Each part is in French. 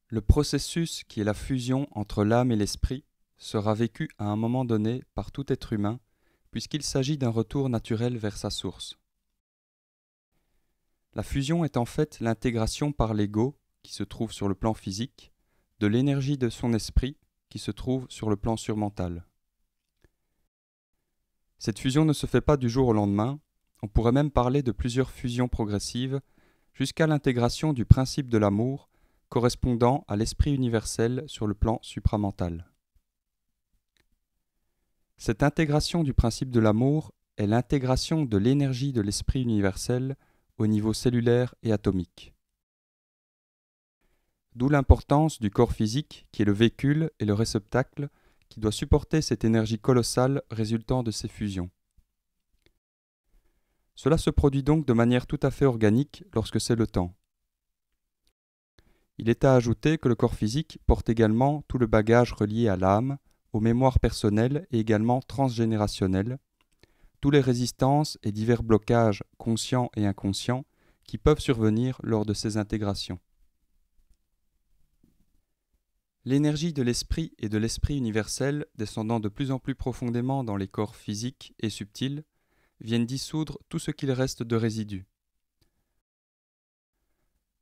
Le processus qui est la fusion entre l'âme et l'esprit sera vécu à un moment donné par tout être humain, puisqu'il s'agit d'un retour naturel vers sa source. La fusion est en fait l'intégration par l'ego, qui se trouve sur le plan physique, de l'énergie de son esprit, qui se trouve sur le plan surmental. Cette fusion ne se fait pas du jour au lendemain, on pourrait même parler de plusieurs fusions progressives, jusqu'à l'intégration du principe de l'amour, correspondant à l'esprit universel sur le plan supramental. Cette intégration du principe de l'amour est l'intégration de l'énergie de l'esprit universel au niveau cellulaire et atomique. D'où l'importance du corps physique qui est le véhicule et le réceptacle qui doit supporter cette énergie colossale résultant de ces fusions. Cela se produit donc de manière tout à fait organique lorsque c'est le temps. Il est à ajouter que le corps physique porte également tout le bagage relié à l'âme, aux mémoires personnelles et également transgénérationnelles, tous les résistances et divers blocages conscients et inconscients qui peuvent survenir lors de ces intégrations. L'énergie de l'esprit et de l'esprit universel, descendant de plus en plus profondément dans les corps physiques et subtils, viennent dissoudre tout ce qu'il reste de résidus.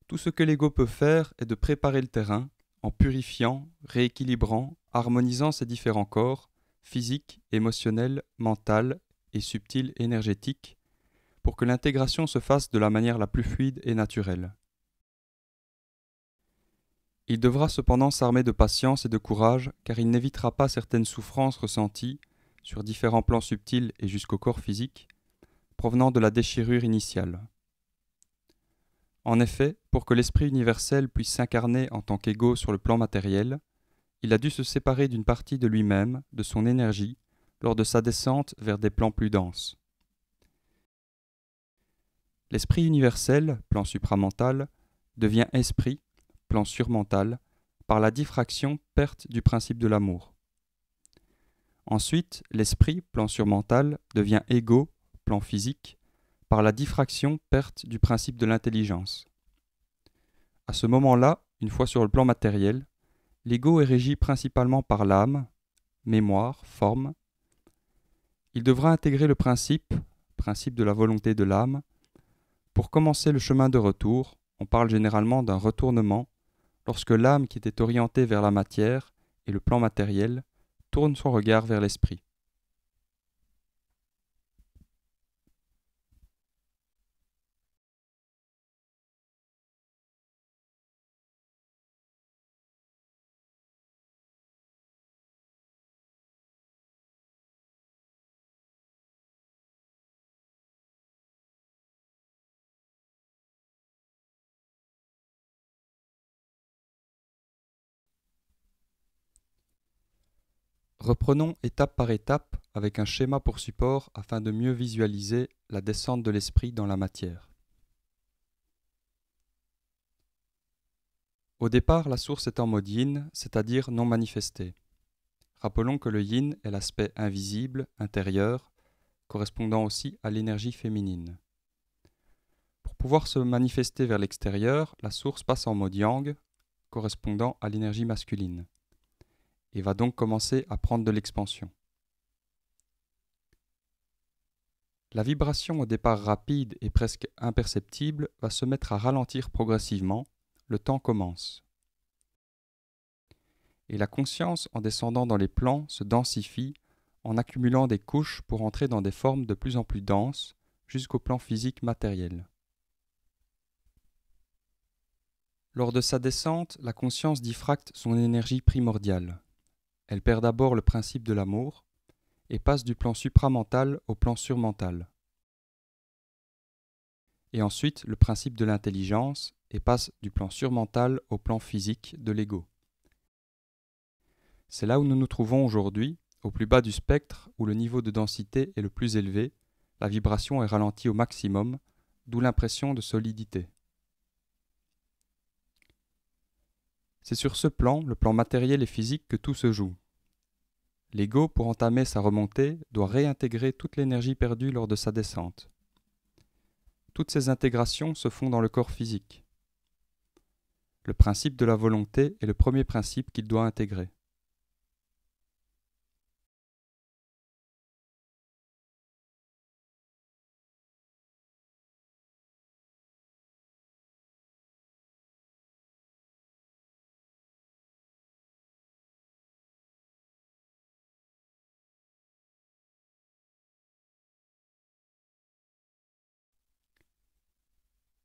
Tout ce que l'ego peut faire est de préparer le terrain en purifiant, rééquilibrant, harmonisant ces différents corps, physiques, émotionnels, mentaux et subtils énergétiques, pour que l'intégration se fasse de la manière la plus fluide et naturelle. Il devra cependant s'armer de patience et de courage, car il n'évitera pas certaines souffrances ressenties, sur différents plans subtils et jusqu'au corps physique, provenant de la déchirure initiale. En effet, pour que l'esprit universel puisse s'incarner en tant qu'ego sur le plan matériel, il a dû se séparer d'une partie de lui-même, de son énergie, lors de sa descente vers des plans plus denses. L'esprit universel, plan supramental, devient esprit, plan surmental, par la diffraction perte du principe de l'amour. Ensuite, l'esprit, plan surmental, devient ego, plan physique, par la diffraction perte du principe de l'intelligence. À ce moment-là, une fois sur le plan matériel, l'ego est régi principalement par l'âme, mémoire, forme. Il devra intégrer le principe de la volonté de l'âme. Pour commencer le chemin de retour, on parle généralement d'un retournement, lorsque l'âme qui était orientée vers la matière et le plan matériel tourne son regard vers l'esprit. Reprenons étape par étape avec un schéma pour support afin de mieux visualiser la descente de l'esprit dans la matière. Au départ, la source est en mode yin, c'est-à-dire non manifestée. Rappelons que le yin est l'aspect invisible, intérieur, correspondant aussi à l'énergie féminine. Pour pouvoir se manifester vers l'extérieur, la source passe en mode yang, correspondant à l'énergie masculine, et va donc commencer à prendre de l'expansion. La vibration au départ rapide et presque imperceptible va se mettre à ralentir progressivement, le temps commence. Et la conscience, en descendant dans les plans, se densifie en accumulant des couches pour entrer dans des formes de plus en plus denses jusqu'au plan physique matériel. Lors de sa descente, la conscience diffracte son énergie primordiale. Elle perd d'abord le principe de l'amour et passe du plan supramental au plan surmental. Et ensuite le principe de l'intelligence et passe du plan surmental au plan physique de l'ego. C'est là où nous nous trouvons aujourd'hui, au plus bas du spectre, où le niveau de densité est le plus élevé, la vibration est ralentie au maximum, d'où l'impression de solidité. C'est sur ce plan, le plan matériel et physique, que tout se joue. L'ego, pour entamer sa remontée, doit réintégrer toute l'énergie perdue lors de sa descente. Toutes ces intégrations se font dans le corps physique. Le principe de la volonté est le premier principe qu'il doit intégrer.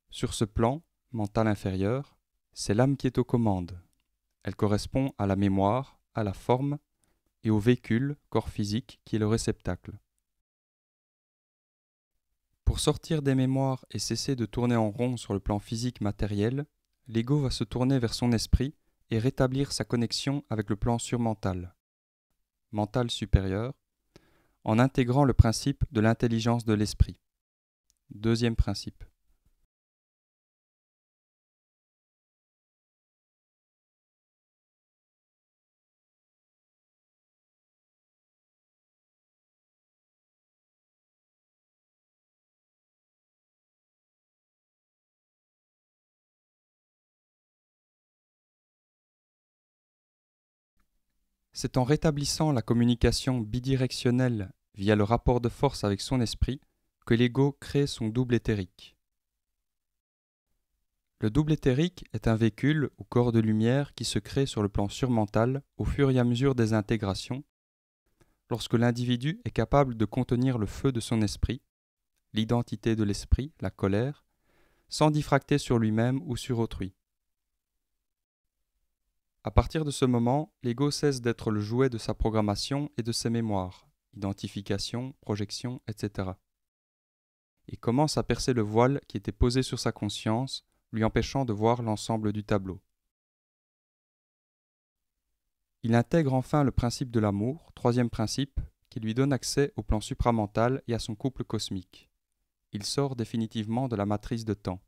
Sur ce plan mental inférieur, c'est l'âme qui est aux commandes. Elle correspond à la mémoire, à la forme et au véhicule, corps physique, qui est le réceptacle. Pour sortir des mémoires et cesser de tourner en rond sur le plan physique matériel, l'ego va se tourner vers son esprit et rétablir sa connexion avec le plan surmental, mental supérieur, en intégrant le principe de l'intelligence de l'esprit. Deuxième principe. C'est en rétablissant la communication bidirectionnelle via le rapport de force avec son esprit que l'ego crée son double éthérique. Le double éthérique est un véhicule ou corps de lumière qui se crée sur le plan surmental au fur et à mesure des intégrations, lorsque l'individu est capable de contenir le feu de son esprit, l'identité de l'esprit, la colère, sans diffracter sur lui-même ou sur autrui. À partir de ce moment, l'ego cesse d'être le jouet de sa programmation et de ses mémoires, identification, projection, etc. et commence à percer le voile qui était posé sur sa conscience, lui empêchant de voir l'ensemble du tableau. Il intègre enfin le principe de l'amour, troisième principe, qui lui donne accès au plan supramental et à son couple cosmique. Il sort définitivement de la matrice de temps.